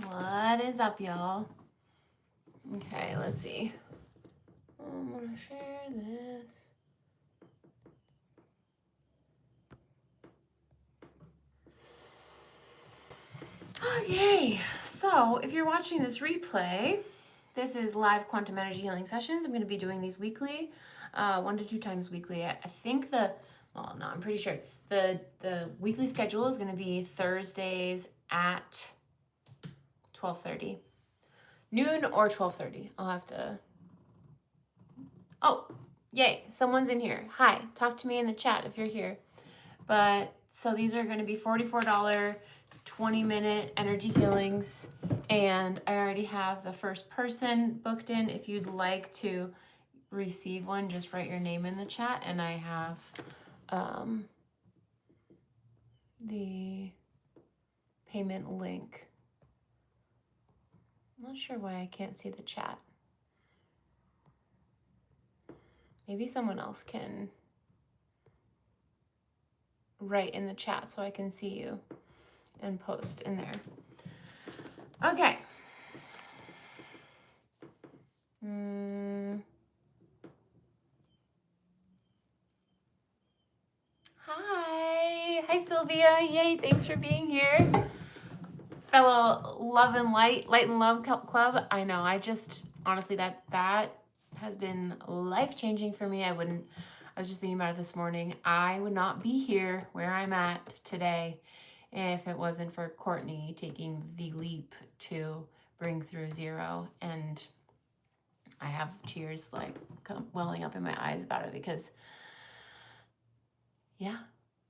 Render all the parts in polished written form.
What is up, y'all? Okay, let's see. I'm gonna share this. Okay, so if you're watching this replay, this is live quantum energy healing sessions. I'm going to be doing these weekly, 1 to 2 times weekly. I think I'm pretty sure the weekly schedule is going to be Thursdays at 12:30, noon or 12:30. I'll have to. Oh, yay! Someone's in here. Hi, talk to me in the chat if you're here. But so these are going to be $44, 20-minute energy healings, and I already have the first person booked in. If you'd like to receive one, just write your name in the chat, and I have the payment link. I'm not sure why I can't see the chat. Maybe someone else can write in the chat so I can see you and post in there. Okay. Hi Sylvia. Yay, thanks for being here. Fellow Love and Light and Love Club. I know, I just, honestly, that has been life-changing for me. I was just thinking about it this morning. I would not be here where I'm at today if it wasn't for Courtney taking the leap to bring through zero. And I have tears like welling up in my eyes about it because, yeah,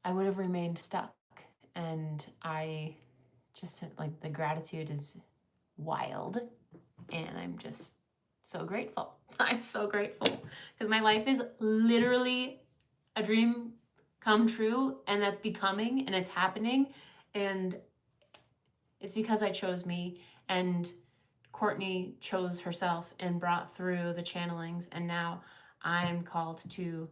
I would have remained stuck. And I just, like, the gratitude is wild. And I'm just so grateful. I'm so grateful because my life is literally a dream come true, and that's becoming, and it's happening. And it's because I chose me, and Courtney chose herself and brought through the channelings. And now I'm called to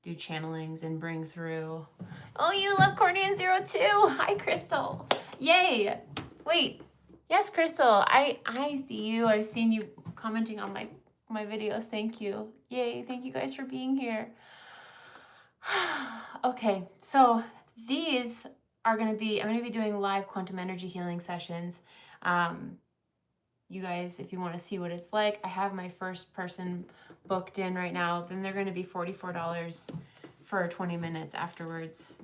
do channelings and bring through. Oh, you love Courtney and Zero too. Hi, Crystal. Yay. Wait. Yes, Crystal. I see you. I've seen you commenting on my videos. Thank you. Yay. Thank you guys for being here. Okay, so these are I'm going to be doing live quantum energy healing sessions. You guys, if you want to see what it's like, I have my first person booked in right now. Then they're going to be $44 for 20 minutes afterwards.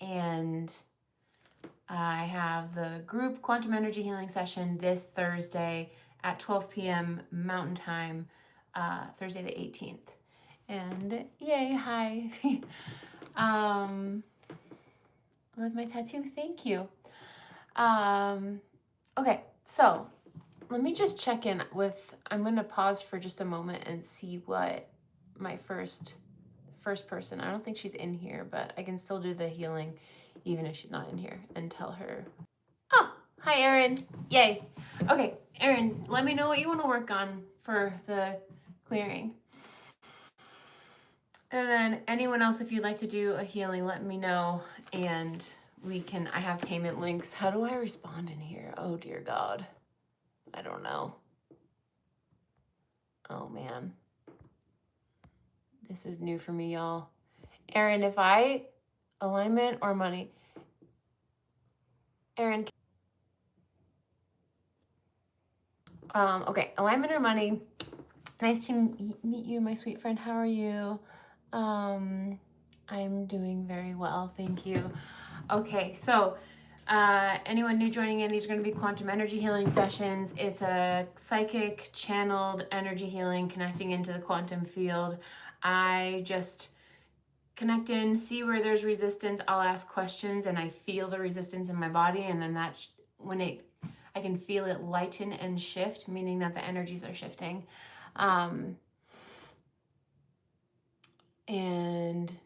And I have the group quantum energy healing session this Thursday at 12 p.m. Mountain Time, Thursday the 18th. And yay, hi. I love my tattoo. Thank you. Okay, so let me just check in with, I'm going to pause for just a moment and see what my first person, I don't think she's in here, but I can still do the healing even if she's not in here and tell her. Oh, hi Erin. Yay. Okay, Erin, let me know what you want to work on for the clearing. And then anyone else, if you'd like to do a healing, let me know, and I have payment links. How do I respond in here? Oh dear God. I don't know. Oh man. This is new for me, y'all. Erin, if I, alignment or money? Erin. Okay, alignment or money? Nice to meet you, my sweet friend. How are you? I'm doing very well, thank you. Okay, so anyone new joining in, these are going to be quantum energy healing sessions. It's a psychic channeled energy healing connecting into the quantum field. I just connect in, see where there's resistance. I'll ask questions and I feel the resistance in my body, and then I can feel it lighten and shift, meaning that the energies are shifting. And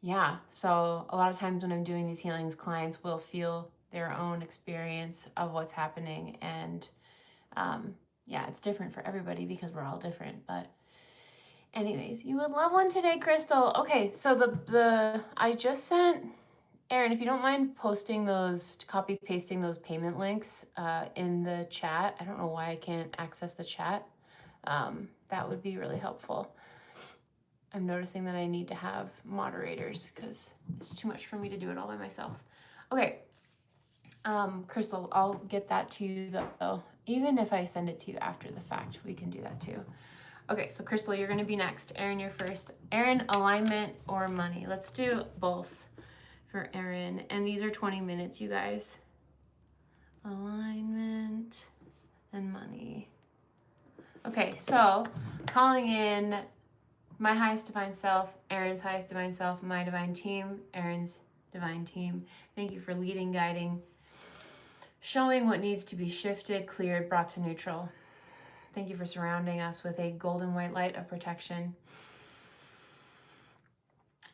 yeah, so a lot of times when I'm doing these healings, clients will feel their own experience of what's happening. And yeah, it's different for everybody because we're all different. But anyways, you would love one today, Crystal. Okay, so I just sent Erin, if you don't mind posting those, copy pasting those payment links in the chat. I don't know why I can't access the chat. That would be really helpful. I'm noticing that I need to have moderators because it's too much for me to do it all by myself. Okay, Crystal, I'll get that to you though. Even if I send it to you after the fact, we can do that too. Okay, so Crystal, you're gonna be next. Erin, you're first. Erin, alignment or money? Let's do both for Erin. And these are 20 minutes, you guys. Alignment and money. Okay, so calling in my highest divine self, Erin's highest divine self, my divine team, Erin's divine team. Thank you for leading, guiding, showing what needs to be shifted, cleared, brought to neutral. Thank you for surrounding us with a golden white light of protection.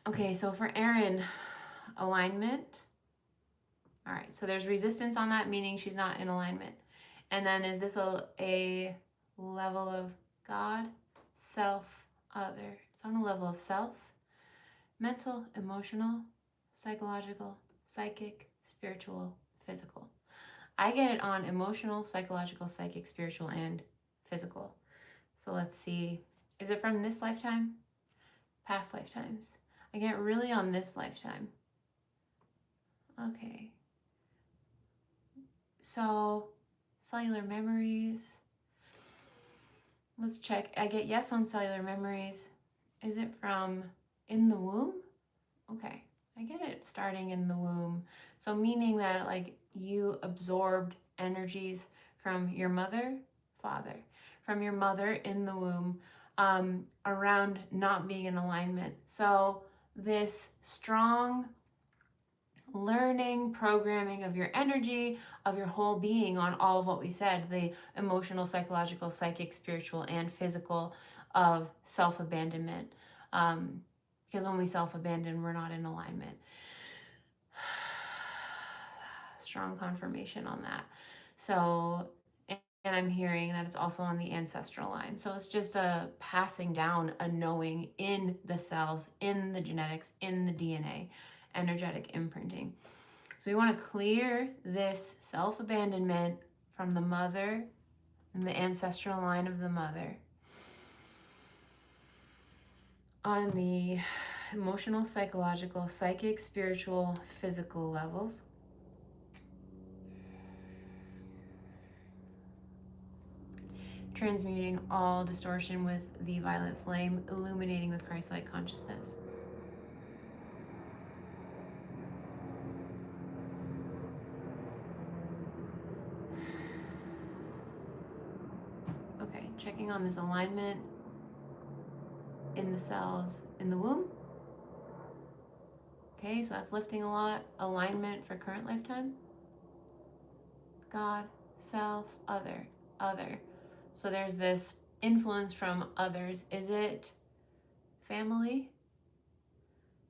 Okay, so for Erin, alignment. All right, so there's resistance on that, meaning she's not in alignment. And then is this a level of God, self, other? It's on a level of self, mental, emotional, psychological, psychic, spiritual, physical. I get it on emotional, psychological, psychic, spiritual, and physical. So let's see. Is it from this lifetime? Past lifetimes. I get really on this lifetime. Okay. So, cellular memories. Let's check. I get yes on cellular memories. Is it from in the womb? Okay. I get it starting in the womb. So meaning that like you absorbed energies from your mother, father, from your mother in the womb around not being in alignment. So this strong learning, programming of your energy, of your whole being on all of what we said, the emotional, psychological, psychic, spiritual, and physical of self-abandonment. Because when we self-abandon, we're not in alignment. Strong confirmation on that. So, and I'm hearing that it's also on the ancestral line. So it's just a passing down, a knowing in the cells, in the genetics, in the DNA, energetic imprinting. So we want to clear this self-abandonment from the mother and the ancestral line of the mother on the emotional, psychological, psychic, spiritual, physical levels. Transmuting all distortion with the violet flame, illuminating with Christ-like consciousness. Okay, checking on this alignment in the cells in the womb. Okay, so that's lifting a lot. Alignment for current lifetime. God, self, other, other. So there's this influence from others. Is it family?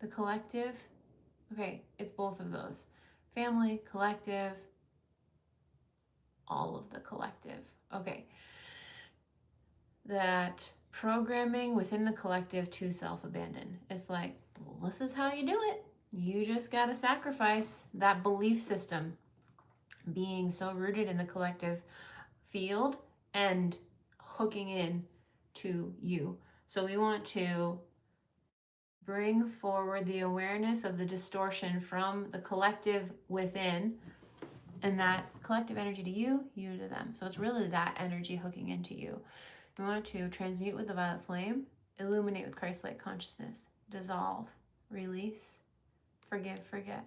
The collective? Okay, it's both of those. Family, collective, all of the collective. Okay. That programming within the collective to self-abandon. It's like, well, this is how you do it. You just got to sacrifice that belief system being so rooted in the collective field and hooking in to you. So we want to bring forward the awareness of the distortion from the collective within and that collective energy to you, you to them. So it's really that energy hooking into you. We want to transmute with the violet flame, illuminate with Christ-like consciousness, dissolve, release, forgive, forget.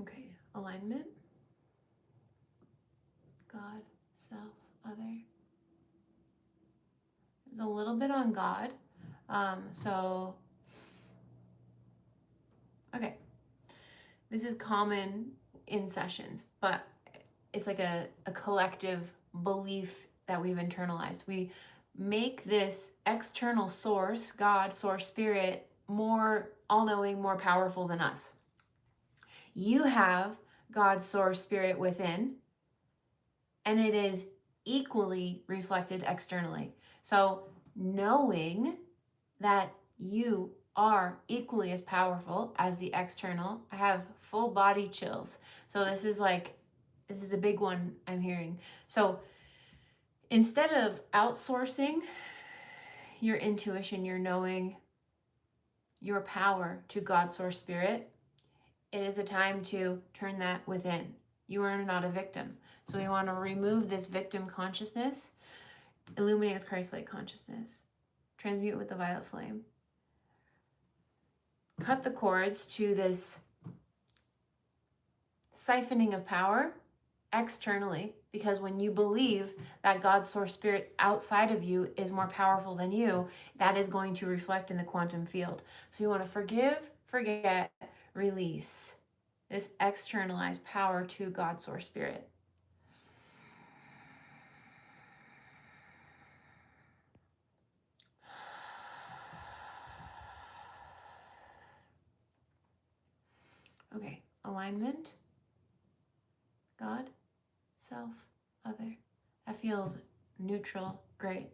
Okay, alignment, God, self, other. There's a little bit on God. Okay, this is common in sessions, but it's like a collective belief that we've internalized. We make this external source, God, source, spirit, more all-knowing, more powerful than us. You have God's source spirit within, and it is equally reflected externally. So knowing that you are equally as powerful as the external. I have full body chills. So this is a big one I'm hearing. So instead of outsourcing your intuition, your knowing, your power to God source spirit, it is a time to turn that within. You are not a victim. So we want to remove this victim consciousness, illuminate with Christ-like consciousness, transmute with the violet flame. Cut the cords to this siphoning of power externally, because when you believe that God's source spirit outside of you is more powerful than you, that is going to reflect in the quantum field. So you want to forgive, forget, release this externalized power to God's source spirit. Okay, alignment, God, self, other. That feels neutral, great.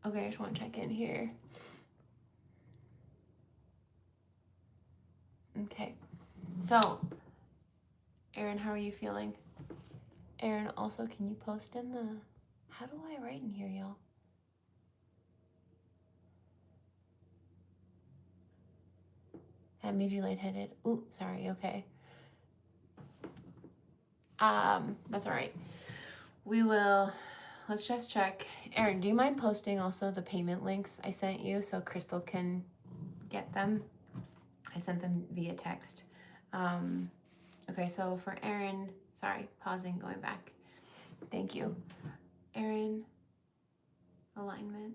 Okay, I just want to check in here. Okay, so Erin, how are you feeling? Erin, also, can you post in the... How do I write in here, y'all? That made you lightheaded. Ooh, sorry, okay. That's all right. We will... Let's just check. Erin, do you mind posting also the payment links I sent you so Crystal can get them? I sent them via text. Okay, so for Erin, sorry, pausing, going back. Thank you. Erin, alignment.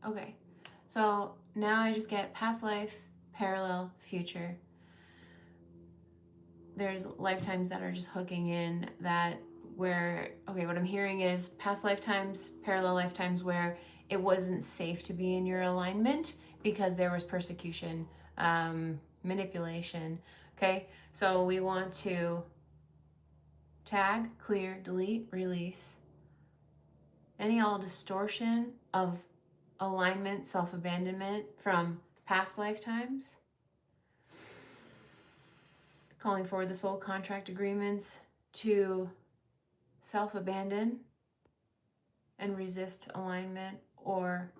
Okay, so now I just get past life, parallel, future. There's lifetimes that are just hooking in that where, okay, what I'm hearing is past lifetimes, parallel lifetimes where it wasn't safe to be in your alignment because there was persecution, manipulation. Okay, so we want to tag, clear, delete, release any all distortion of alignment, self-abandonment from past lifetimes, calling forward the soul contract agreements to self-abandon and resist alignment, or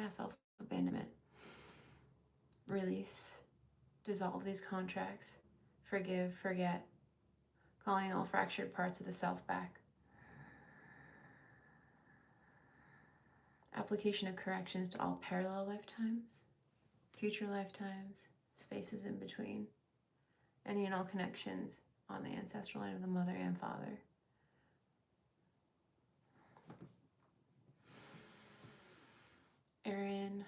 self-abandonment. Release, dissolve these contracts, forgive, forget, calling all fractured parts of the self back. Application of corrections to all parallel lifetimes, future lifetimes, spaces in between, any and all connections on the ancestral line of the mother and father. Erin,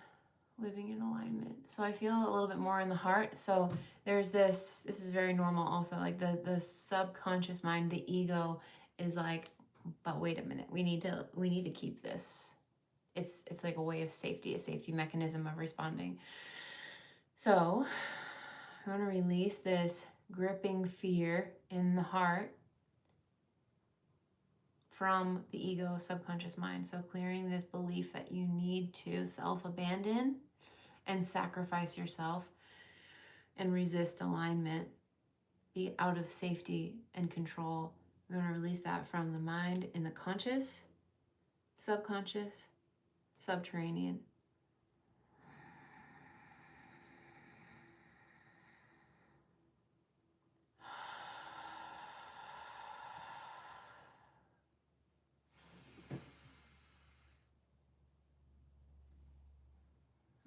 living in alignment. So I feel a little bit more in the heart. So there's this is very normal also, like the subconscious mind, the ego is like, but wait a minute, we need to keep this. It's like a way of safety, a safety mechanism of responding. So I want to release this gripping fear in the heart from the ego, subconscious mind. So clearing this belief that you need to self-abandon and sacrifice yourself and resist alignment, be out of safety and control. We're going to release that from the mind in the conscious, subconscious, subterranean.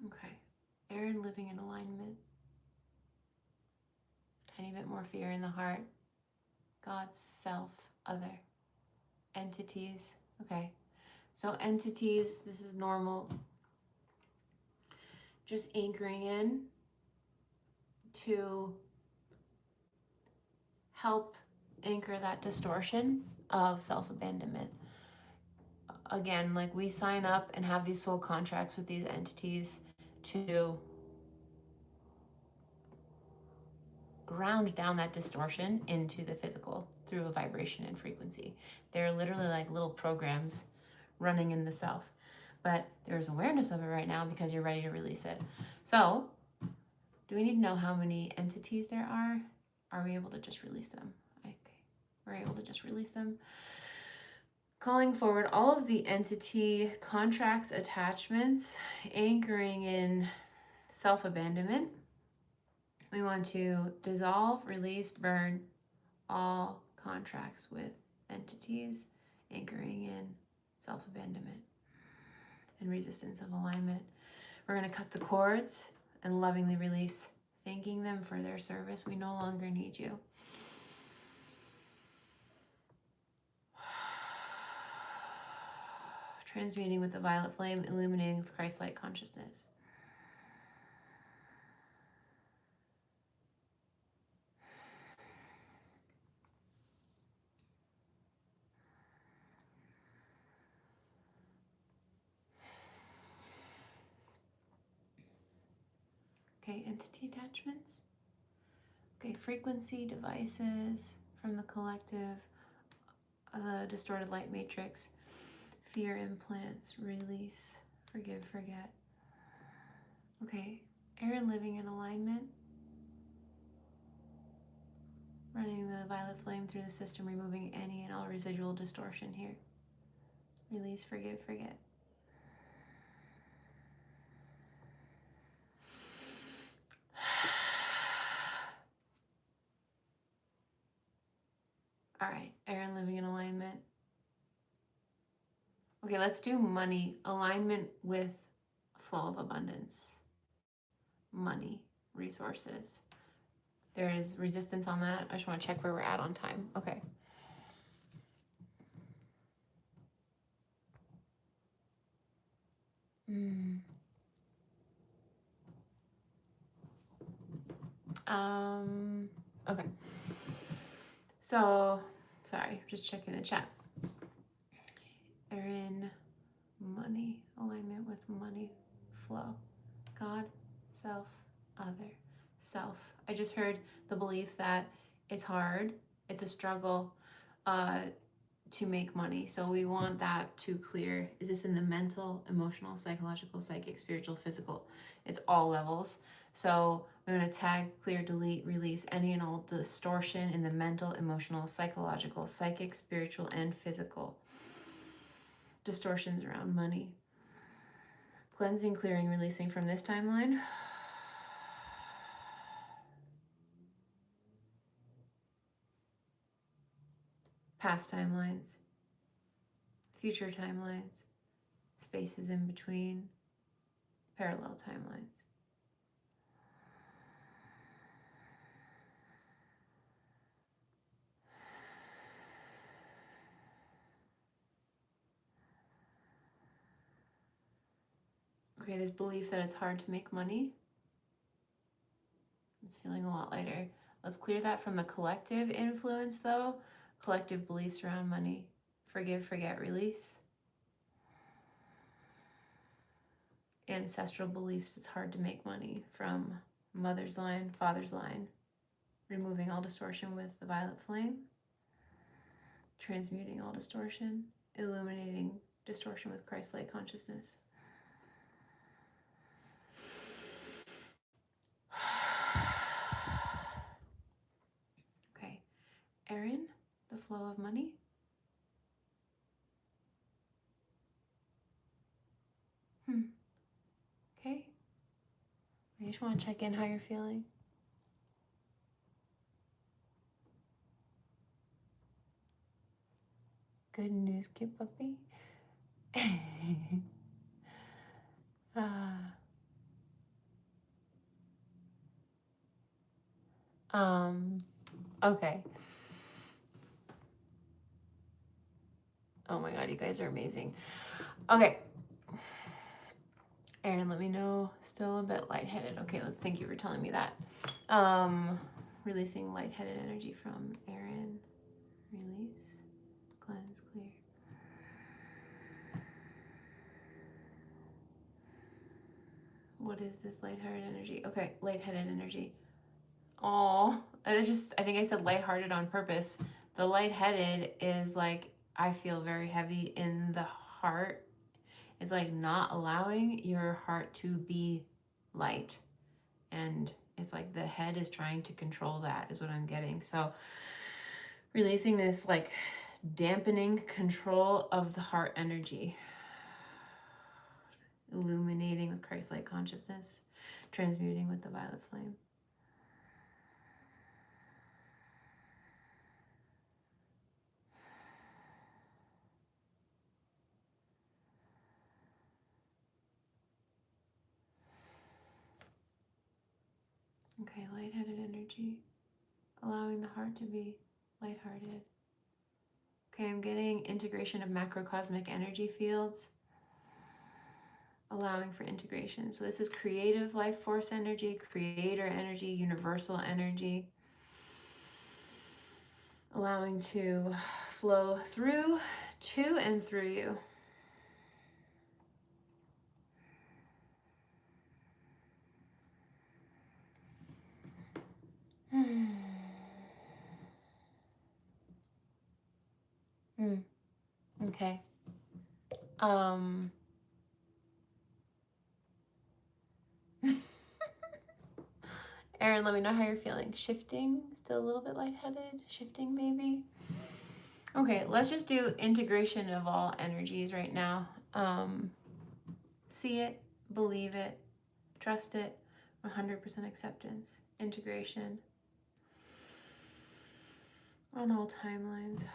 Okay, Erin, living in alignment. Tiny bit more fear in the heart. God's self, other. Entities. Okay, so entities, this is normal. Just anchoring in to help anchor that distortion of self-abandonment. Again, like we sign up and have these soul contracts with these entities to ground down that distortion into the physical through a vibration and frequency. They're literally like little programs running in the self. But there's awareness of it right now because you're ready to release it. So, do we need to know how many entities there are? Are we able to just release them? Okay, we're able to just release them. Calling forward all of the entity contracts, attachments, anchoring in self-abandonment. We want to dissolve, release, burn all contracts with entities anchoring in self-abandonment and resistance of alignment. We're going to cut the cords and lovingly release, thanking them for their service. We no longer need you. Transmuting with the violet flame, illuminating with Christ-like consciousness. Okay, entity attachments. Okay, frequency devices from the collective, the distorted light matrix, fear implants, release, forgive, forget. Okay, Aaron living in alignment, running the violet flame through the system, removing any and all residual distortion here. Release, forgive, forget. All right, Aaron living in alignment. Okay, let's do money, alignment with flow of abundance. Money, resources. There is resistance on that. I just want to check where we're at on time. Okay. Okay. So, sorry, just checking the chat. Erin, money, alignment with money, flow. God, self, other, self. I just heard the belief that it's hard, it's a struggle to make money. So we want that to clear. Is this in the mental, emotional, psychological, psychic, spiritual, physical? It's all levels. So we're going to tag, clear, delete, release any and all distortion in the mental, emotional, psychological, psychic, spiritual, and physical. Distortions around money. Cleansing, clearing, releasing from this timeline. Past timelines. Future timelines. Spaces in between. Parallel timelines. Okay, this belief that it's hard to make money. It's feeling a lot lighter. Let's clear that from the collective influence though. Collective beliefs around money. Forgive, forget, release. Ancestral beliefs it's hard to make money from mother's line, father's line. Removing all distortion with the violet flame. Transmuting all distortion. Illuminating distortion with Christ-like consciousness. Okay, Erin, the flow of money. Okay. I just want to check in how you're feeling. Good news, cute puppy. Okay. Oh my God, you guys are amazing. Okay. Erin, let me know. Still a bit lightheaded. Okay, thank you for telling me that. Releasing lightheaded energy from Erin. Release. Cleanse, clear. What is this lightheaded energy? Okay, lightheaded energy. Oh, it's just, I think I said lighthearted on purpose. The lightheaded is like, I feel very heavy in the heart. It's like not allowing your heart to be light. And it's like the head is trying to control that, is what I'm getting. So releasing this like dampening control of the heart energy. Illuminating with Christ-like consciousness. Transmuting with the violet flame. Okay, lightheaded energy. Allowing the heart to be lighthearted. Okay, I'm getting integration of macrocosmic energy fields. Allowing for integration. So this is creative life force energy, creator energy, universal energy. Allowing to flow through, to, and through you. Okay. Erin, let me know how you're feeling. Shifting, still a little bit lightheaded, shifting maybe. Okay, let's just do integration of all energies right now. See it, believe it, trust it, 100% acceptance, integration on all timelines,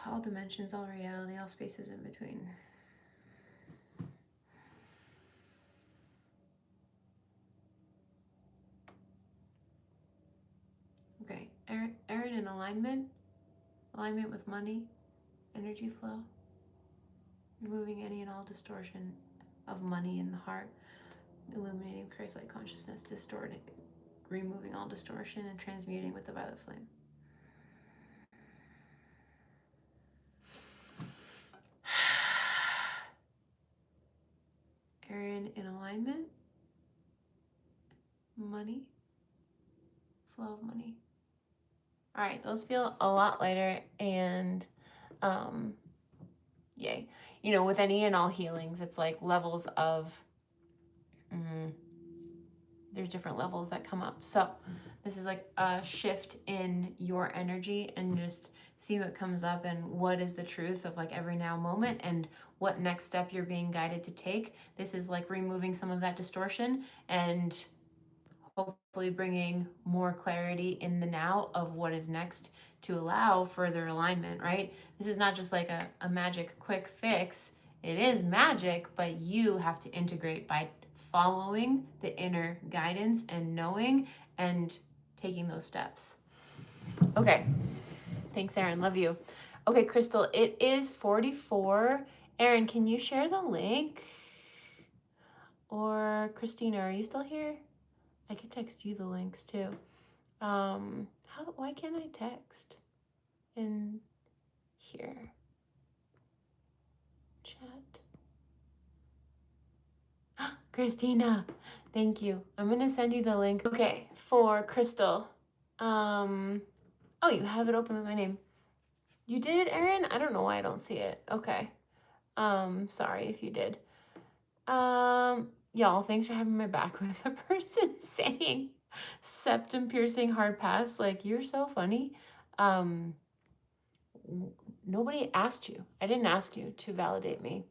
all dimensions, all reality, all spaces in between. Okay, Erin in alignment with money, energy flow, removing any and all distortion of money in the heart, illuminating Christ-like consciousness, distorting, removing all distortion and transmuting with the violet flame. Erin in alignment, money, flow of money. All right, those feel a lot lighter, and yay. You know, with any and all healings, it's like levels of, there's different levels that come up. So this is like a shift in your energy, and just see what comes up and what is the truth of like every now moment and what next step you're being guided to take. This is like removing some of that distortion and hopefully bringing more clarity in the now of what is next to allow further alignment, right? This is not just like a magic quick fix. It is magic, but you have to integrate by following the inner guidance and knowing and taking those steps. Okay. Thanks, Erin. Love you. Okay, Crystal, it is 44. Erin, can you share the link? Or Christina, are you still here? I could text you the links too. Why can't I text in here? Chat. Christina, thank you. I'm gonna send you the link. Okay, for Crystal. Oh, you have it open with my name. You did, Erin? I don't know why I don't see it. Okay. Sorry if you did. Y'all, thanks for having my back with the person saying septum piercing hard pass. Like, you're so funny. Nobody asked you. I didn't ask you to validate me.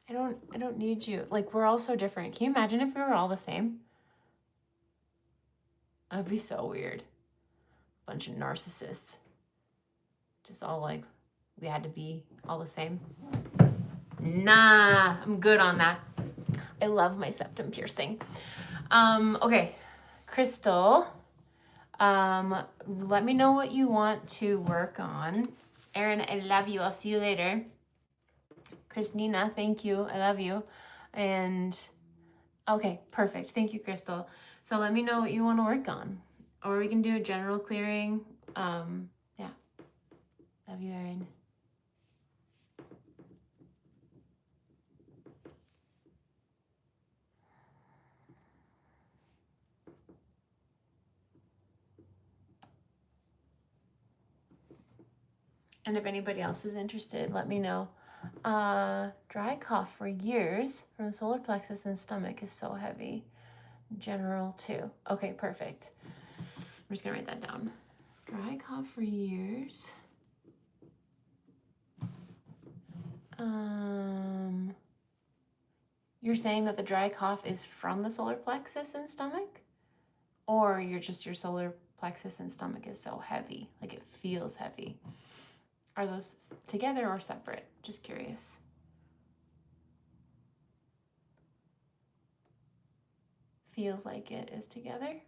I don't need you. Like, we're all so different. Can you imagine if we were all the same? That'd be so weird. Bunch of narcissists. Just all like, we had to be all the same. Nah, I'm good on that. I love my septum piercing. Okay, Crystal, let me know what you want to work on. Erin, I love you. I'll see you later. Christina, thank you. I love you. And okay, perfect. Thank you, Crystal. So let me know what you want to work on, or we can do a general clearing. Yeah. Love you, Erin. And if anybody else is interested, let me know. Dry cough for years from the solar plexus and stomach is so heavy. General too. Okay, perfect. I'm just gonna write that down. Dry cough for years. You're saying that the dry cough is from the solar plexus and stomach? Or your solar plexus and stomach is so heavy, like it feels heavy? Are those together or separate? Just curious. Feels like it is together?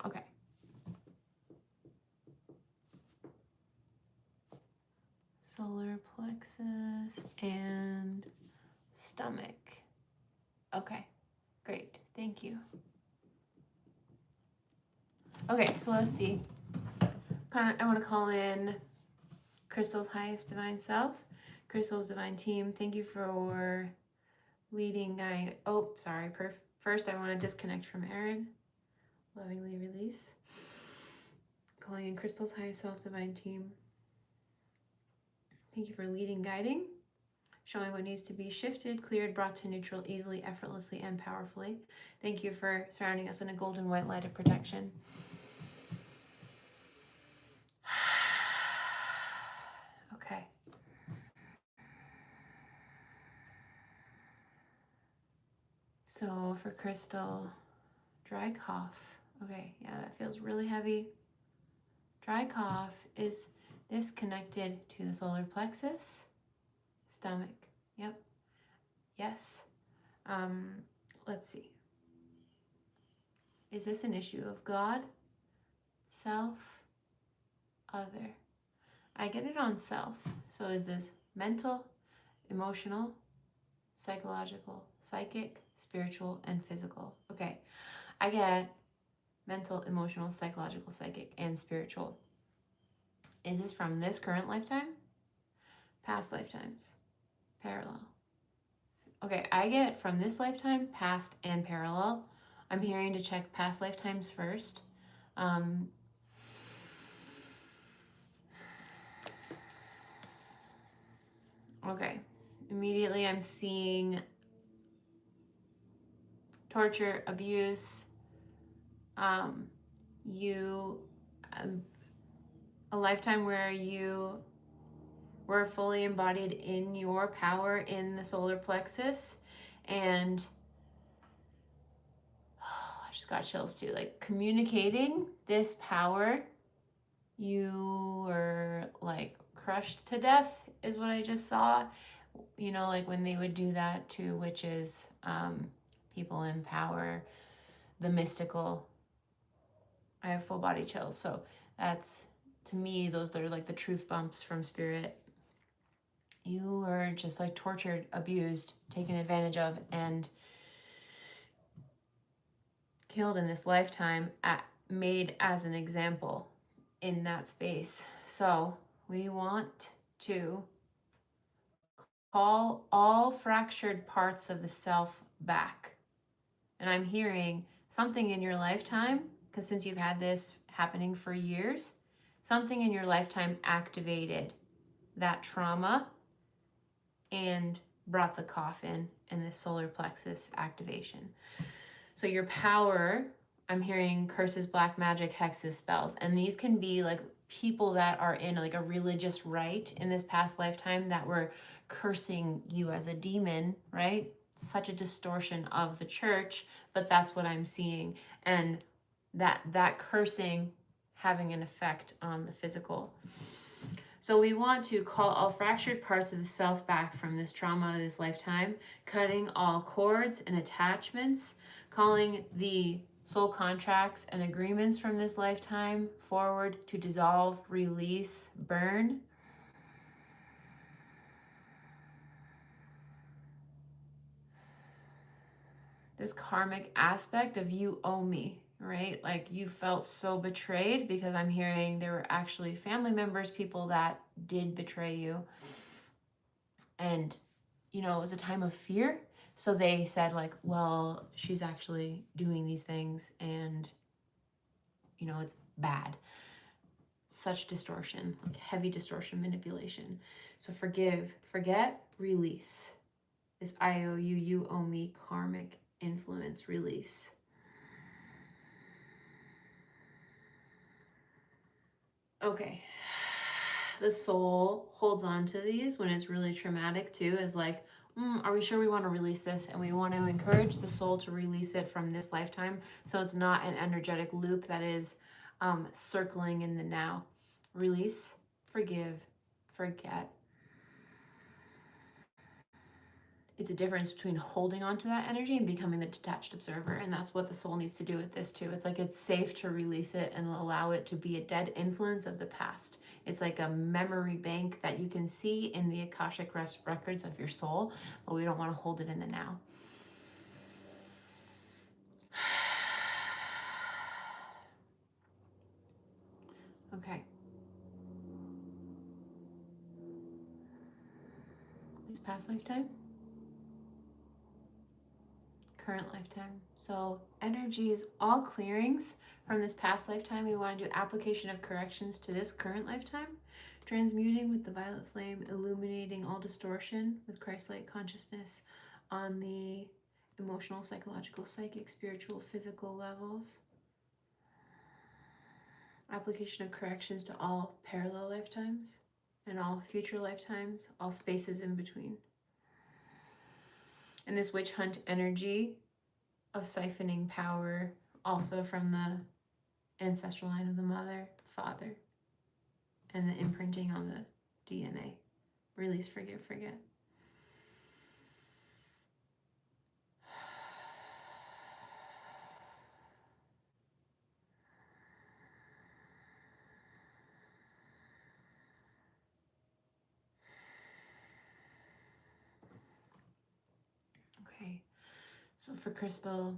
Okay. Solar plexus and stomach. Okay, great. Thank you. Okay, so let's see. I want to call in Crystal's highest divine self, Crystal's divine team. Thank you for leading, guiding. Oh, sorry. First, I want to disconnect from Aaron. Lovingly release. Calling in Crystal's highest self, divine team. Thank you for leading, guiding, showing what needs to be shifted, cleared, brought to neutral easily, effortlessly, and powerfully. Thank you for surrounding us in a golden white light of protection. Okay. So for Crystal, dry cough. Okay, yeah, that feels really heavy. Dry cough, is this connected to the solar plexus? Stomach. Yep. Yes. Let's see. Is this an issue of God, self, other? I get it on self. So is this mental, emotional, psychological, psychic, spiritual, and physical? Okay. I get mental, emotional, psychological, psychic, and spiritual. Is this from this current lifetime? Past lifetimes? Parallel? Okay, I get from this lifetime, past, and parallel. I'm hearing to check past lifetimes first. Okay, immediately I'm seeing torture, abuse, a lifetime where you were fully embodied in your power in the solar plexus, and I just got chills too, like communicating this power. You were like crushed to death is what I just saw. You know, like when they would do that to witches, people in power, the mystical. I have full body chills. So that's, to me, those are like the truth bumps from spirit. You were just like tortured, abused, taken advantage of, and killed in this lifetime, made as an example in that space. So we want to call all fractured parts of the self back. And I'm hearing something in your lifetime, because since you've had this happening for years, something in your lifetime activated that trauma and brought the coffin and the solar plexus activation. So your power, I'm hearing curses, black magic, hexes, spells, and these can be like people that are in like a religious rite in this past lifetime that were cursing you as a demon, right? Such a distortion of the church, but that's what I'm seeing. And that cursing having an effect on the physical. So we want to call all fractured parts of the self back from this trauma of this lifetime, cutting all cords and attachments, calling the soul contracts and agreements from this lifetime forward to dissolve, release, burn. This karmic aspect of you owe me, right? Like you felt so betrayed, because I'm hearing there were actually family members, people that did betray you. And, you know, it was a time of fear. So they said like, well, she's actually doing these things and, you know, it's bad. such distortion, like heavy distortion, manipulation. So forgive, forget, release. This I owe you, you owe me, karmic influence, release. Okay. The soul holds on to these when it's really traumatic too, is like, are we sure we want to release this? And we want to encourage the soul to release it from this lifetime, so it's not an energetic loop that is circling in the now. Release, forgive, forget. It's a difference between holding on to that energy and becoming the detached observer. And that's what the soul needs to do with this too. It's like it's safe to release it and allow it to be a dead influence of the past. It's like a memory bank that you can see in the Akashic records of your soul, but we don't want to hold it in the now. Okay. This past lifetime? Current lifetime. So energies, all clearings from this past lifetime. We want to do application of corrections to this current lifetime, transmuting with the violet flame, illuminating all distortion with Christ-like consciousness on the emotional, psychological, psychic, spiritual, physical levels. Application of corrections to all parallel lifetimes and all future lifetimes, all spaces in between. And this witch hunt energy of siphoning power also from the ancestral line of the mother, the father, and the imprinting on the DNA. Release, forgive, forget. Okay, so for Crystal,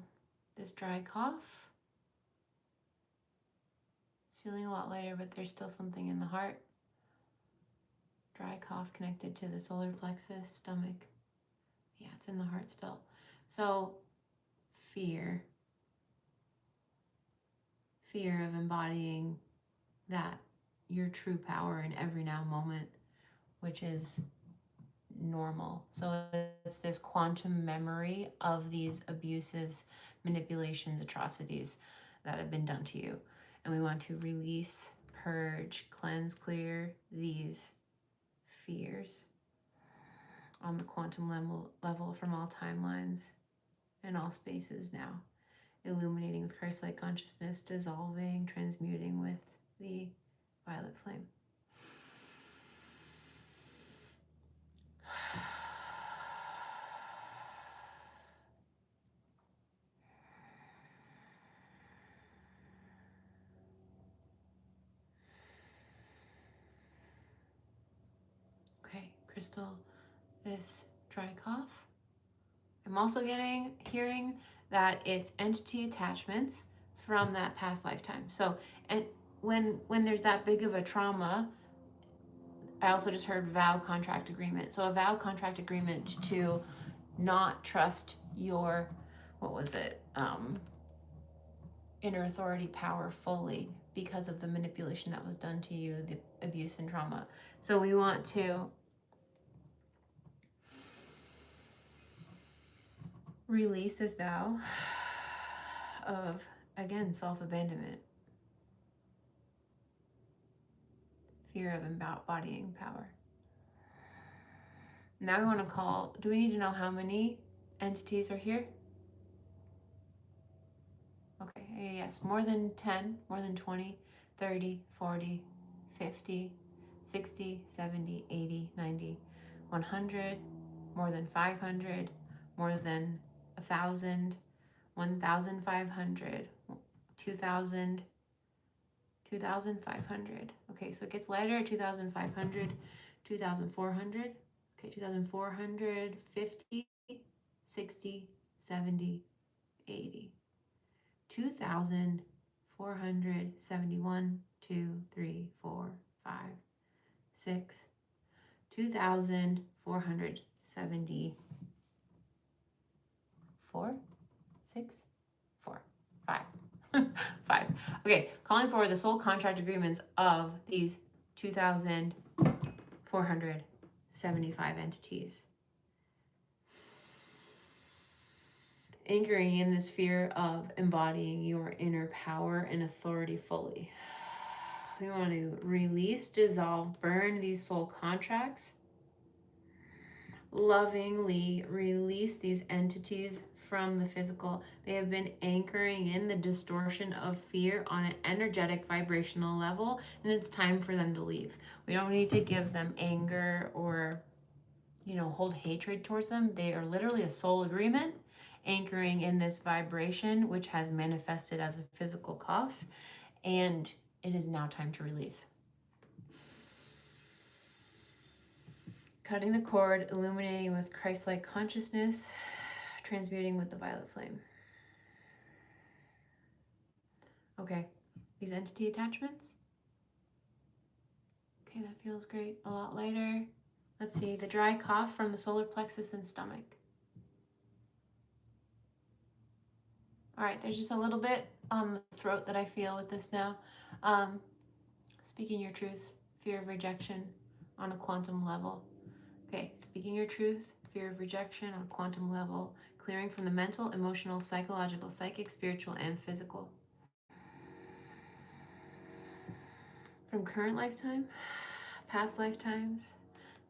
this dry cough, it's feeling a lot lighter, but there's still something in the heart. Dry cough connected to the solar plexus, stomach. Yeah, it's in the heart still. So fear of embodying that your true power in every now moment, which is normal. So it's this quantum memory of these abuses, manipulations, atrocities that have been done to you. And we want to release, purge, cleanse, clear these fears on the quantum level from all timelines and all spaces now. Illuminating with Christ-like consciousness, dissolving, transmuting with the violet flame. Okay, Crystal, this dry cough. I'm also hearing that it's entity attachments from that past lifetime. So, and when there's that big of a trauma, I also just heard vow contract agreement. So a vow contract agreement to not trust your, what was it, inner authority power fully because of the manipulation that was done to you, the abuse and trauma. So we want to release this vow of, again, self-abandonment, fear of embodying power. Now we want to call, do we need to know how many entities are here? Okay, yes, more than 10, more than 20, 30, 40, 50, 60, 70, 80, 90, 100, more than 500, more than 1,000, 1,500, 2,000, 2,500. Okay, so it gets lighter at 2,500, 2,400. Okay, 2,400, 50, 60, 70, 80. 2,471, 2, 3, 4, 5, 6, 2,474, 6, 4, 5. 5. Okay, calling for the soul contract agreements of these 2,475 entities. Anchoring in this sphere of embodying your inner power and authority fully. We want to release, dissolve, burn these soul contracts. Lovingly release these entities from the physical. They have been anchoring in the distortion of fear on an energetic vibrational level, and it's time for them to leave. We don't need to give them anger or, hold hatred towards them. They are literally a soul agreement anchoring in this vibration, which has manifested as a physical cough, and it is now time to release. Cutting the cord, illuminating with Christ-like consciousness, transmuting with the violet flame. Okay, these entity attachments. Okay, that feels great. A lot lighter. Let's see, the dry cough from the solar plexus and stomach. All right, there's just a little bit on the throat that I feel with this now. Speaking your truth, fear of rejection on a quantum level. Okay, speaking your truth, fear of rejection on a quantum level, clearing from the mental, emotional, psychological, psychic, spiritual, and physical. From current lifetime, past lifetimes,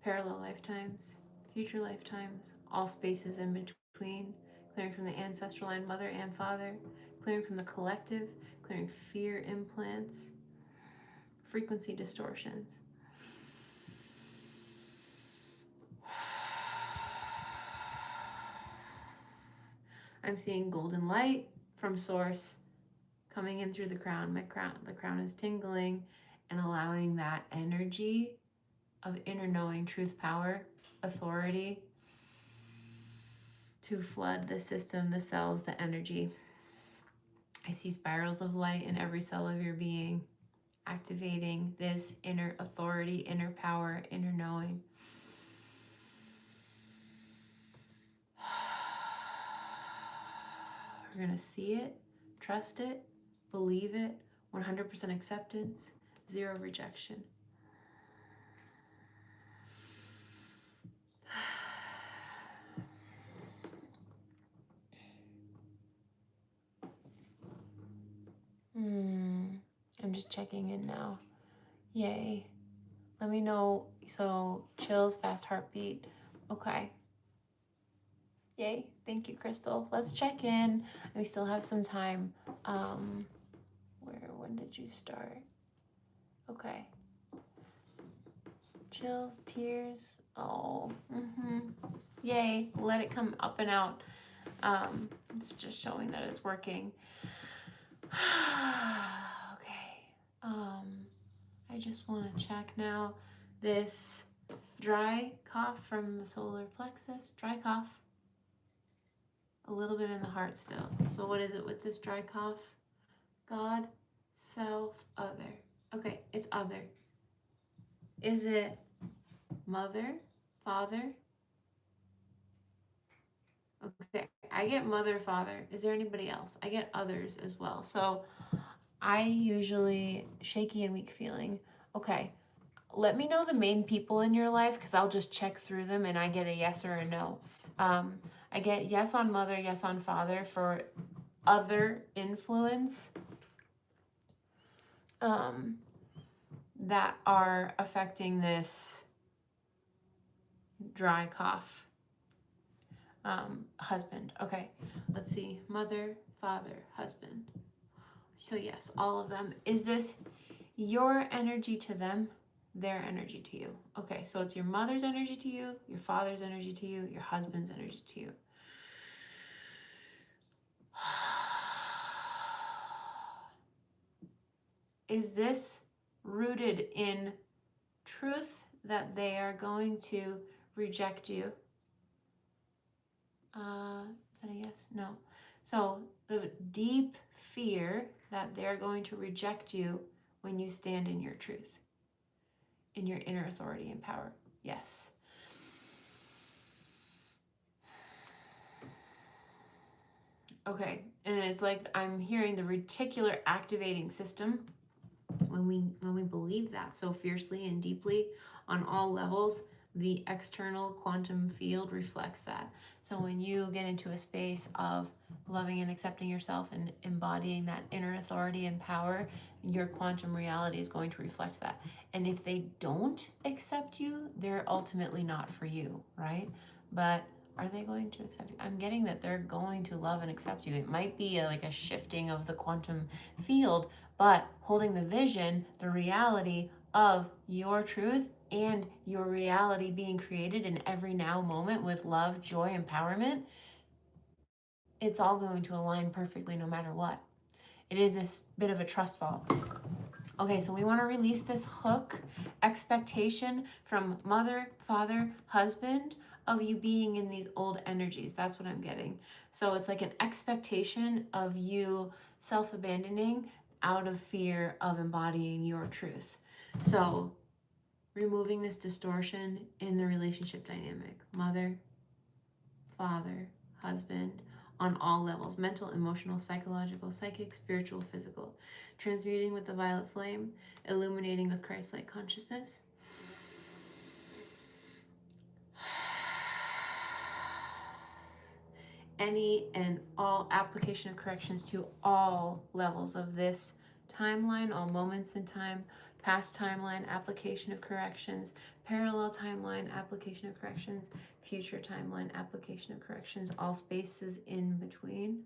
parallel lifetimes, future lifetimes, all spaces in between, clearing from the ancestral line, mother and father, clearing from the collective, clearing fear implants, frequency distortions. I'm seeing golden light from source coming in through the crown. The crown is tingling and allowing that energy of inner knowing, truth, power, authority to flood the system, the cells, the energy. I see spirals of light in every cell of your being, activating this inner authority, inner power, inner knowing. We're going to see it, trust it, believe it, 100% acceptance, 0 rejection. I'm just checking in now. Yay. Let me know. So chills, fast heartbeat. Okay. Yay. Thank you, Crystal. Let's check in. We still have some time. When did you start? Okay. Chills, tears. Oh. Yay. Let it come up and out. It's just showing that it's working. Okay. I just want to check now. This dry cough from the solar plexus. Dry cough. A little bit in the heart still. So what is it with this dry cough? God, self, other. Okay, it's other. Is it mother, father? Okay, I get mother, father. Is there anybody else? I get others as well. So I usually shaky and weak feeling. Okay, let me know the main people in your life because I'll just check through them and I get a yes or a no. I get yes on mother, yes on father for other influence that are affecting this dry cough. Husband. Okay, let's see. Mother, father, husband. So yes, all of them. Is this your energy to them, their energy to you? Okay, so it's your mother's energy to you, your father's energy to you, your husband's energy to you. Is this rooted in truth that they are going to reject you? Is that a yes? No. So the deep fear that they're going to reject you when you stand in your truth, in your inner authority and power. Yes. Okay, and it's like I'm hearing the reticular activating system. When we believe that so fiercely and deeply on all levels, the external quantum field reflects that. So when you get into a space of loving and accepting yourself and embodying that inner authority and power, your quantum reality is going to reflect that. And if they don't accept you, they're ultimately not for you, right? But are they going to accept you? I'm getting that they're going to love and accept you. It might be like a shifting of the quantum field, but holding the vision, the reality of your truth and your reality being created in every now moment with love, joy, empowerment, it's all going to align perfectly no matter what. It is this bit of a trust fall. Okay, so we want to release this hook expectation from mother, father, husband of you being in these old energies. That's what I'm getting. So it's like an expectation of you self-abandoning out of fear of embodying your truth. So removing this distortion in the relationship dynamic, mother, father, husband, on all levels, mental, emotional, psychological, psychic, spiritual, physical, transmuting with the violet flame, illuminating with Christ-like consciousness. Any and all application of corrections to all levels of this timeline, all moments in time, past timeline, application of corrections, parallel timeline, application of corrections, future timeline, application of corrections, all spaces in between.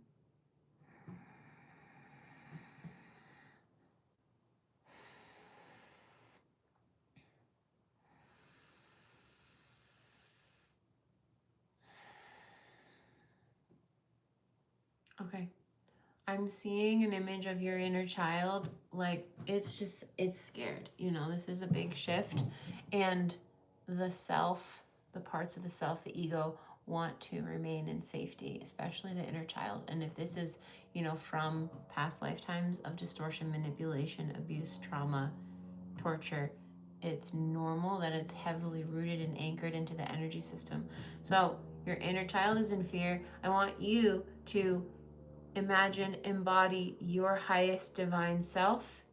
Okay. I'm seeing an image of your inner child. Like, it's scared. You know, this is a big shift. And the self, the parts of the self, the ego, want to remain in safety, especially the inner child. And if this is, from past lifetimes of distortion, manipulation, abuse, trauma, torture, it's normal that it's heavily rooted and anchored into the energy system. So your inner child is in fear. I want you to imagine, embody your highest divine self,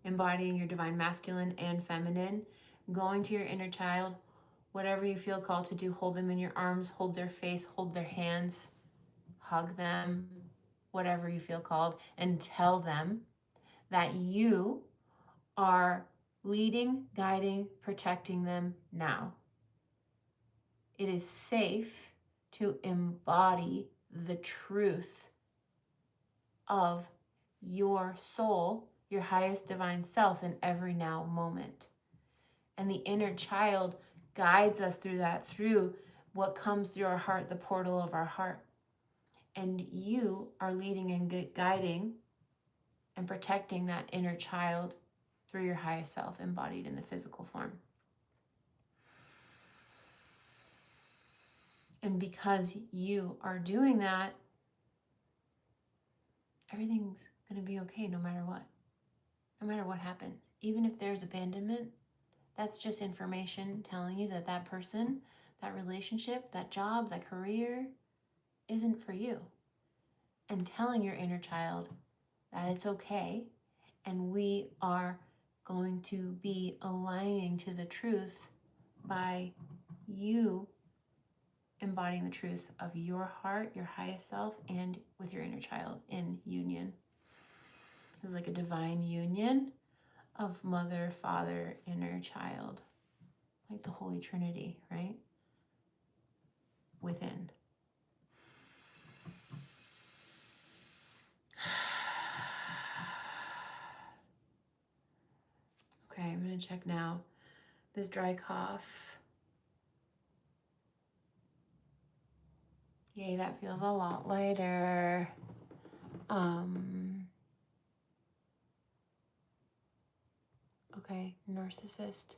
embodying your divine masculine and feminine, going to your inner child, whatever you feel called to do, hold them in your arms, hold their face, hold their hands, hug them, whatever you feel called, and tell them that you are leading, guiding, protecting them now. It is safe to embody the truth of your soul, your highest divine self in every now moment. And the inner child guides us through that, through what comes through our heart, the portal of our heart. And you are leading and guiding and protecting that inner child through your highest self embodied in the physical form. And because you are doing that, everything's going to be okay no matter what. No matter what happens. Even if there's abandonment, that's just information telling you that that person, that relationship, that job, that career isn't for you. And telling your inner child that it's okay, and we are going to be aligning to the truth by you embodying the truth of your heart, your highest self, and with your inner child in union. This is like a divine union of mother, father, inner child, like the Holy Trinity, right? Within. Okay, I'm going to check now. This dry cough. Yay, that feels a lot lighter. Okay, narcissist.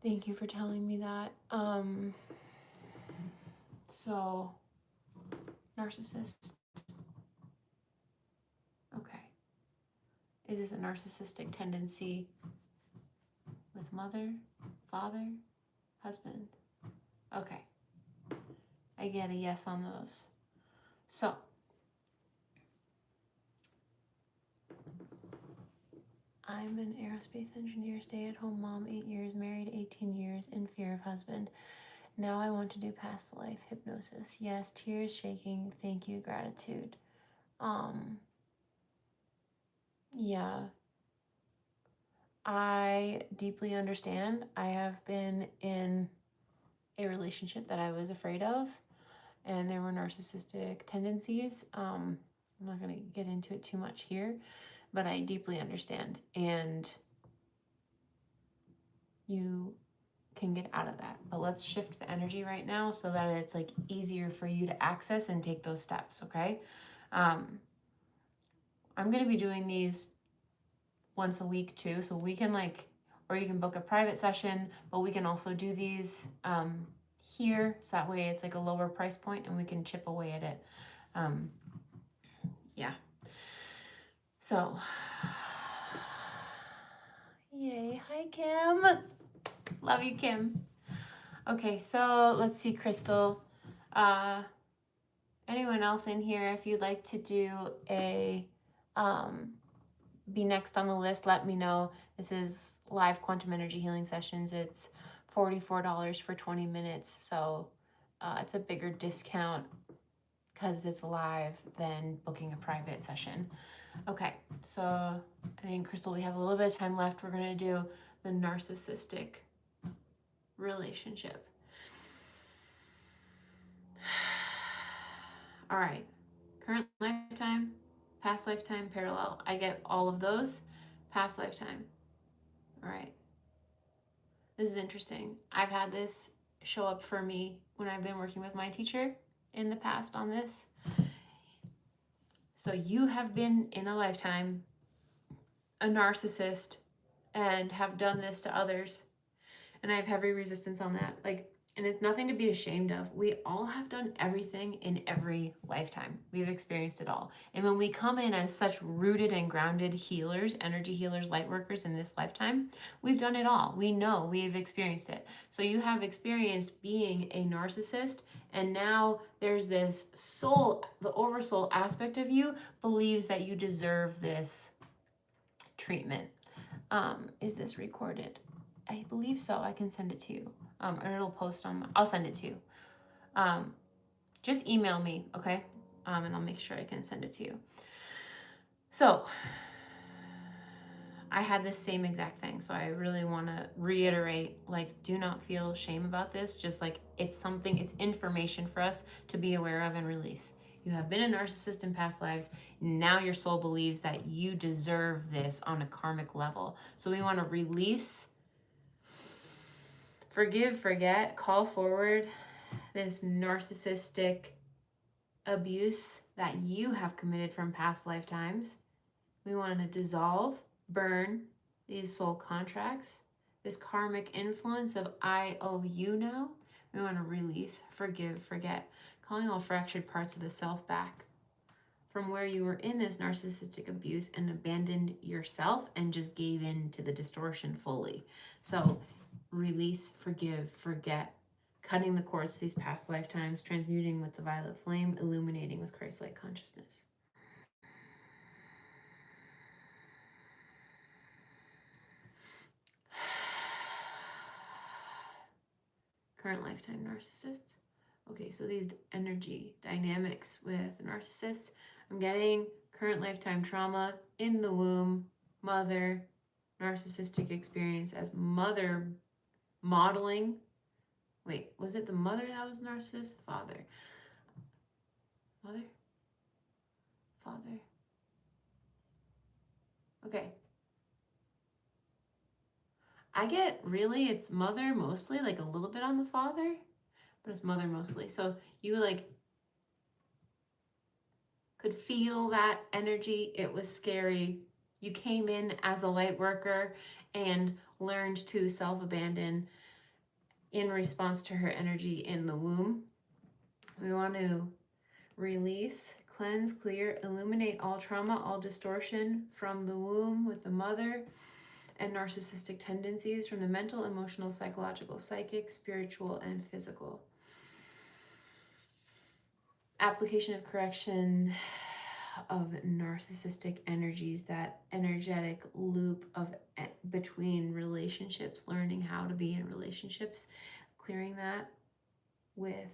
Thank you for telling me that. So, narcissist. Okay. Is this a narcissistic tendency with mother, father, husband? Okay. I get a yes on those. So, I'm an aerospace engineer, stay-at-home mom, 8 years, married 18 years, in fear of husband. Now I want to do past life hypnosis. Yes, tears, shaking, thank you, gratitude. Yeah, I deeply understand. I have been in a relationship that I was afraid of, and there were narcissistic tendencies. I'm not going to get into it too much here, but I deeply understand. And you can get out of that. But let's shift the energy right now so that it's like easier for you to access and take those steps, okay? I'm going to be doing these once a week too, so we can or you can book a private session, but we can also do these here, so that way it's like a lower price point and we can chip away at it. Yeah. So, yay. Hi, Kim. Love you, Kim. Okay, so let's see, Crystal. Anyone else in here, if you'd like to do a be next on the list, let me know. This is live quantum energy healing sessions. It's $44 for 20 minutes, so it's a bigger discount because it's live than booking a private session. Okay, so I think, Crystal, we have a little bit of time left. We're going to do the narcissistic relationship. All right, current lifetime, past lifetime, parallel. I get all of those. Past lifetime. All right. This is interesting. I've had this show up for me when I've been working with my teacher in the past on this. So you have been in a lifetime a narcissist and have done this to others. And I have heavy resistance on that. And it's nothing to be ashamed of. We all have done everything in every lifetime. We've experienced it all. And when we come in as such rooted and grounded healers, energy healers, light workers in this lifetime, we've done it all. We know we've experienced it. So you have experienced being a narcissist, and now there's this soul, the oversoul aspect of you believes that you deserve this treatment. Is this recorded? I believe so. I can send it to you. Or it'll post on I'll send it to you. Just email me, okay? And I'll make sure I can send it to you. So I had this same exact thing. So I really want to reiterate, do not feel shame about this. Just it's something, it's information for us to be aware of and release. You have been a narcissist in past lives. Now your soul believes that you deserve this on a karmic level. So we want to release, forgive, forget, call forward this narcissistic abuse that you have committed from past lifetimes. We want to dissolve, burn these soul contracts, this karmic influence of I owe you now. We want to release, forgive, forget, calling all fractured parts of the self back from where you were in this narcissistic abuse and abandoned yourself and just gave in to the distortion fully. So release, forgive, forget, cutting the cords to these past lifetimes, transmuting with the violet flame, illuminating with Christ-like consciousness. Current lifetime narcissists. Okay, so these energy dynamics with narcissists, I'm getting current lifetime trauma in the womb, mother, narcissistic experience as mother modeling. Wait, was it the mother that was narcissist? Father. Mother? Father. Okay. I get really, it's mother mostly, a little bit on the father, but it's mother mostly. So you could feel that energy. It was scary. You came in as a light worker and learned to self-abandon in response to her energy in the womb. We want to release, cleanse, clear, illuminate all trauma, all distortion from the womb with the mother, and narcissistic tendencies from the mental, emotional, psychological, psychic, spiritual, and physical. Application of correction. of narcissistic energies, that energetic loop of between relationships, learning how to be in relationships, clearing that with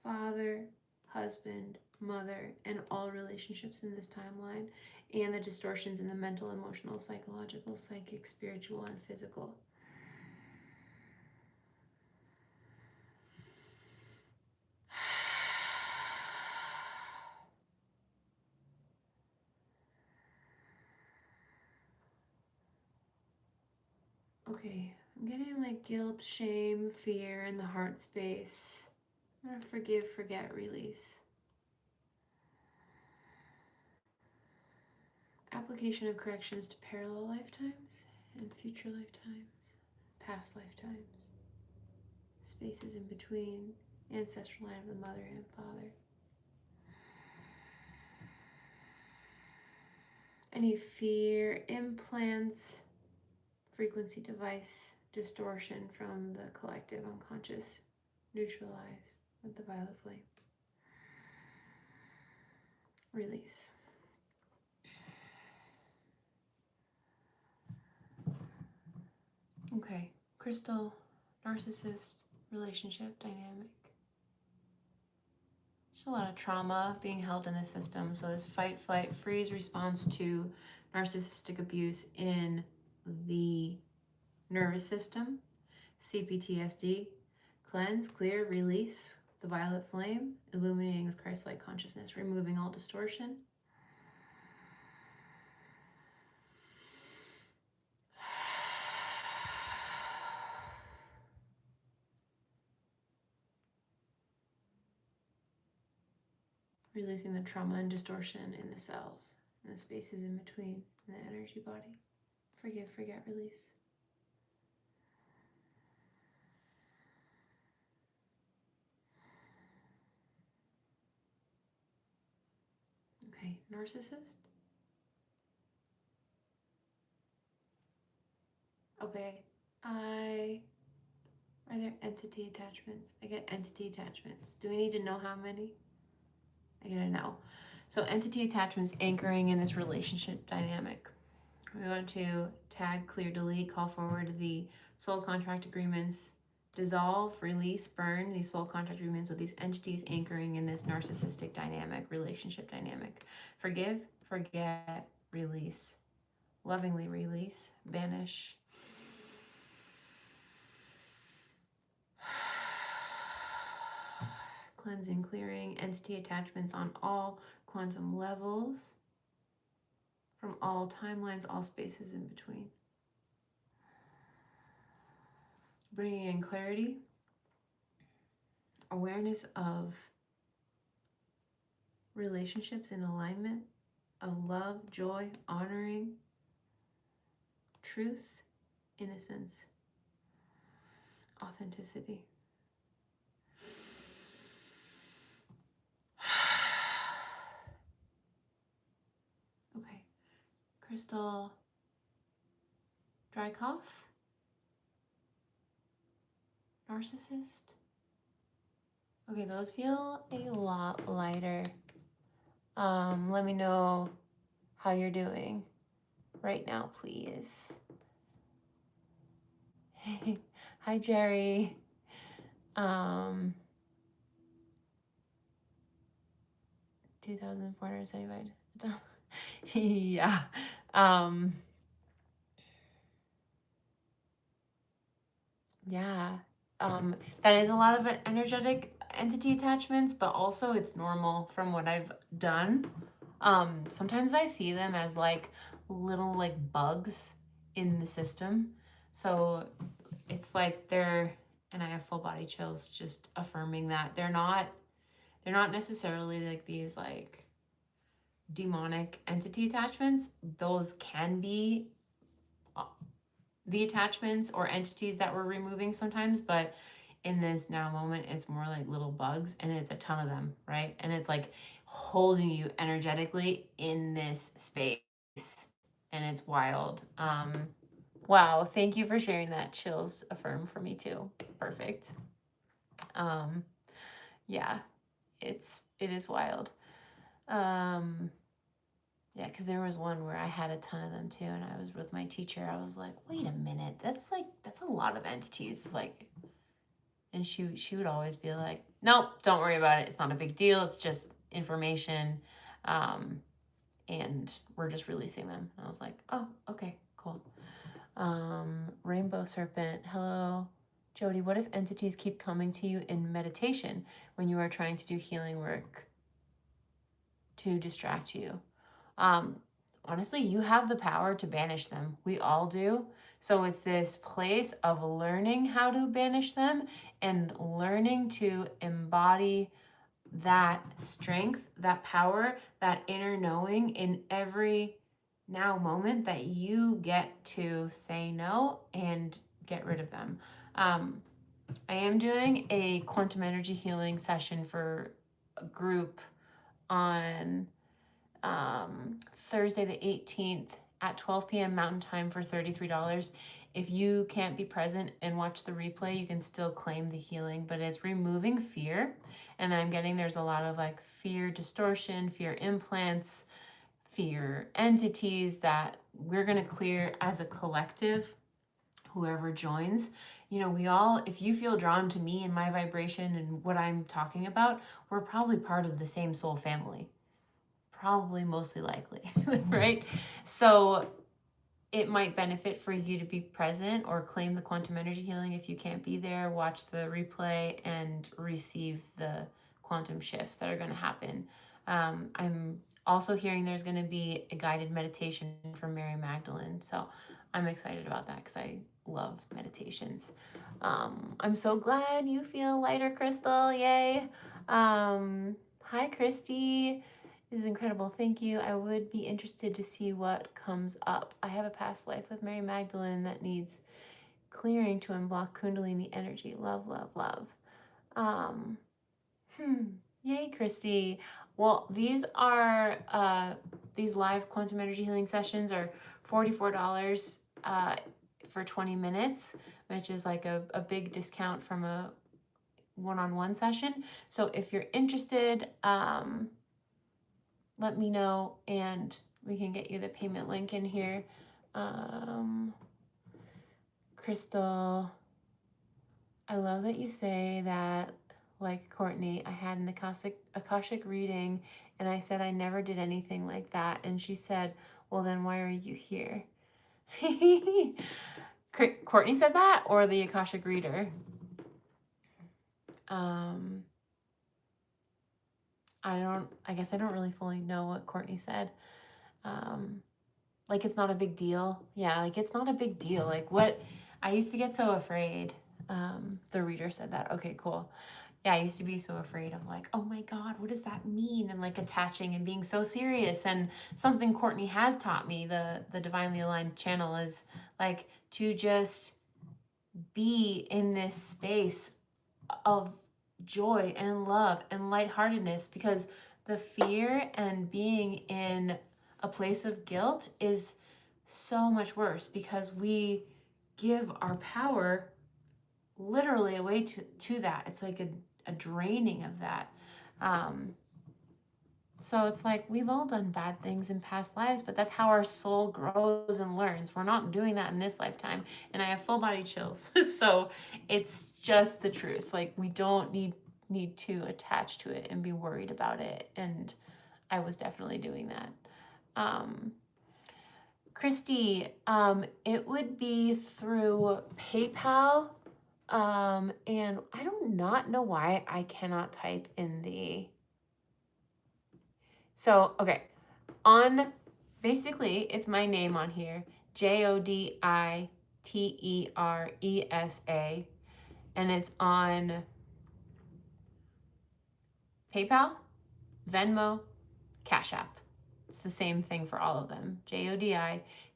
father, husband, mother, and all relationships in this timeline, and the distortions in the mental, emotional, psychological, psychic, spiritual, and physical. Okay, I'm getting like guilt, shame, fear in the heart space. Forgive, forget, release. Application of corrections to parallel lifetimes and future lifetimes, past lifetimes, spaces in between, ancestral line of the mother and father. Any fear implants, frequency device distortion from the collective unconscious, neutralize with the violet flame. Release. Okay, crystal, narcissist, relationship dynamic. There's a lot of trauma being held in the system. So this fight, flight, freeze response to narcissistic abuse in the nervous system, CPTSD, cleanse, clear, release, the violet flame, illuminating with Christ-like consciousness, removing all distortion. Releasing the trauma and distortion in the cells, in the spaces in between, in the energy body. Forgive, forget, release. Okay, narcissist. Okay, are there entity attachments? I get entity attachments. Do we need to know how many? I gotta know. So entity attachments anchoring in this relationship dynamic. We want to tag, clear, delete, call forward the soul contract agreements, dissolve, release, burn these soul contract agreements with these entities anchoring in this narcissistic dynamic, relationship dynamic. Forgive, forget, release. Lovingly release, banish. Cleansing, clearing entity attachments on all quantum levels, from all timelines, all spaces in between. Bringing in clarity, awareness of relationships in alignment, of love, joy, honoring, truth, innocence, authenticity. Okay, crystal, dry cough, narcissist. Okay, those feel a lot lighter. Let me know how you're doing right now, please. Hi, Jerry. 2,475. Yeah. Yeah. That is a lot of energetic entity attachments, but also it's normal from what I've done. Sometimes I see them as like little like bugs in the system. So it's like and I have full body chills just affirming that they're not necessarily like these like demonic entity attachments. Those can be the attachments or entities that we're removing sometimes, but in this now moment, it's more like little bugs, and it's a ton of them, right? And it's like holding you energetically in this space, and it's wild. Wow, thank you for sharing that. Chills affirm for me too. Perfect. Yeah, it is wild. Yeah, because there was one where I had a ton of them too, and I was with my teacher. I was like, wait a minute, that's a lot of entities. Like, and she would always be like, nope, don't worry about it. It's not a big deal. It's just information. And we're just releasing them. And I was like, oh, okay, cool. Rainbow Serpent, hello. Jodi, what if entities keep coming to you in meditation when you are trying to do healing work to distract you? Honestly, you have the power to banish them. We all do. So it's this place of learning how to banish them and learning to embody that strength, that power, that inner knowing in every now moment that you get to say no and get rid of them. I am doing a quantum energy healing session for a group on Thursday the 18th at 12 p.m. Mountain Time for $33. If you can't be present and watch the replay, you can still claim the healing, but it's removing fear. And I'm getting there's a lot of like fear distortion, fear implants, fear entities that we're going to clear as a collective, whoever joins. You know, we all, if you feel drawn to me and my vibration and what I'm talking about, we're probably part of the same soul family. Probably mostly likely, right? So it might benefit for you to be present or claim the quantum energy healing if you can't be there. Watch the replay and receive the quantum shifts that are going to happen. I'm also hearing there's going to be a guided meditation from Mary Magdalene. So I'm excited about that because I love meditations. I'm so glad you feel lighter, Crystal. Yay. Hi, Christy. This is incredible. Thank you. I would be interested to see what comes up. I have a past life with Mary Magdalene that needs clearing to unblock Kundalini energy. Love, love, love. Yay, Christy. Well, these are these live quantum energy healing sessions are $44 for 20 minutes, which is like a big discount from a one-on-one session. So if you're interested, let me know and we can get you the payment link in here. Crystal, I love that you say that, like Courtney, I had an Akashic reading and I said I never did anything like that. And she said, well, then why are you here? Courtney said that, or the Akashic reader? I guess I don't really fully know what Courtney said. Like, it's not a big deal. Yeah, like, it's not a big deal. Like, what? I used to get so afraid. The reader said that. Okay, cool. Yeah, I used to be so afraid of like, oh my God, what does that mean? And like attaching and being so serious. And something Courtney has taught me, the Divinely Aligned channel, is like to just be in this space of joy and love and lightheartedness, because the fear and being in a place of guilt is so much worse because we give our power literally away to that. It's like a draining of that. So it's like we've all done bad things in past lives, but that's how our soul grows and learns. We're not doing that in this lifetime. And I have full body chills. So it's just the truth. Like, we don't need to attach to it and be worried about it. And I was definitely doing that. Christy, it would be through PayPal. And I do not know why I cannot type in the... So, okay, basically, it's my name on here, Jodi Teresa, and it's on PayPal, Venmo, Cash App. It's the same thing for all of them, Jodi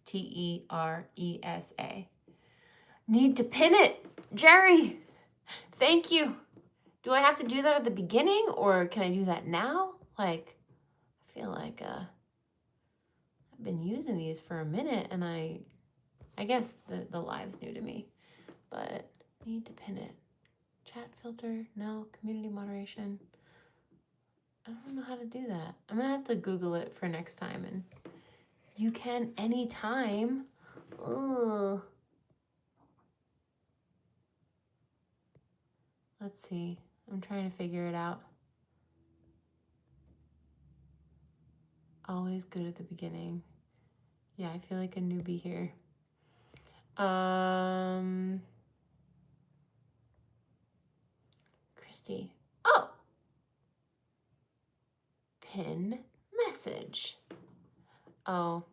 Teresa. Need to pin it, Jerry. Thank you. Do I have to do that at the beginning, or can I do that now? Like, I feel like I've been using these for a minute, and I guess the live's new to me, but need to pin it. Chat filter, no. Community moderation. I don't know how to do that. I'm gonna have to Google it for next time and You can anytime. Ugh. Let's see. I'm trying to figure it out. Always good at the beginning. Yeah, I feel like a newbie here. Christy. Oh! Pin message. Oh.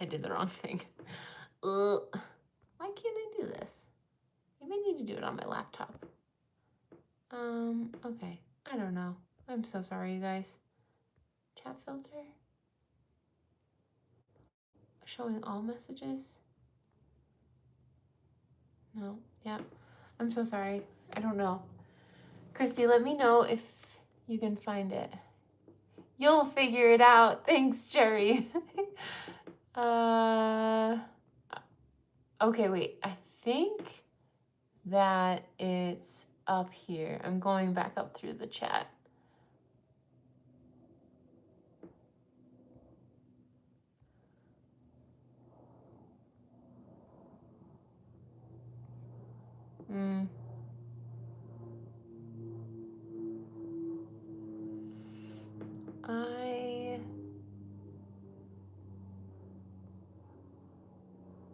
I did the wrong thing. Why can't I do this? Maybe I need to do it on my laptop. Okay. I don't know. I'm so sorry, you guys. Chat filter. Showing all messages. No. Yeah. I'm so sorry. I don't know. Christy, let me know if you can find it. You'll figure it out. Thanks, Jerry. Okay, wait. I think that it's up here. I'm going back up through the chat.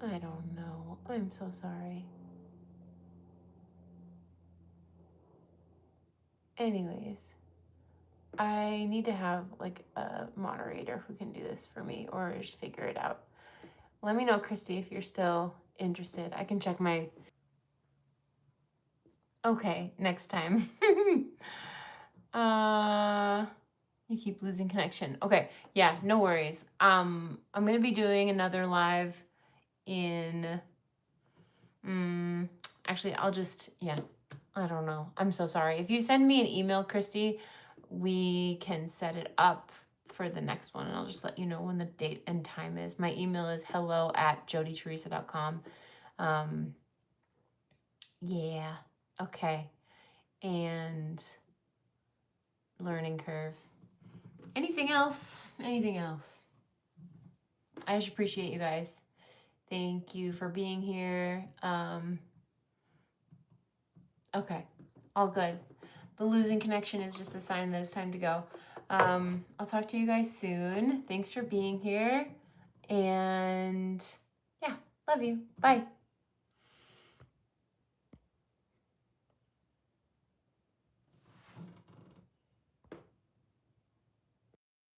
I don't know. I'm so sorry. Anyways, I need to have like a moderator who can do this for me or just figure it out. Let me know, Christy, if you're still interested. I can check my... Okay, next time. You keep losing connection. Okay, yeah, no worries. I'm gonna be doing another live in... actually, I'll just... Yeah, I don't know. I'm so sorry. If you send me an email, Christy, we can set it up for the next one, and I'll just let you know when the date and time is. My email is hello@joditeresa.com. Yeah, okay. And learning curve. Anything else? Anything else? I just appreciate you guys. Thank you for being here. Okay, all good. The losing connection is just a sign that it's time to go. I'll talk to you guys soon. Thanks for being here. And yeah, love you. Bye.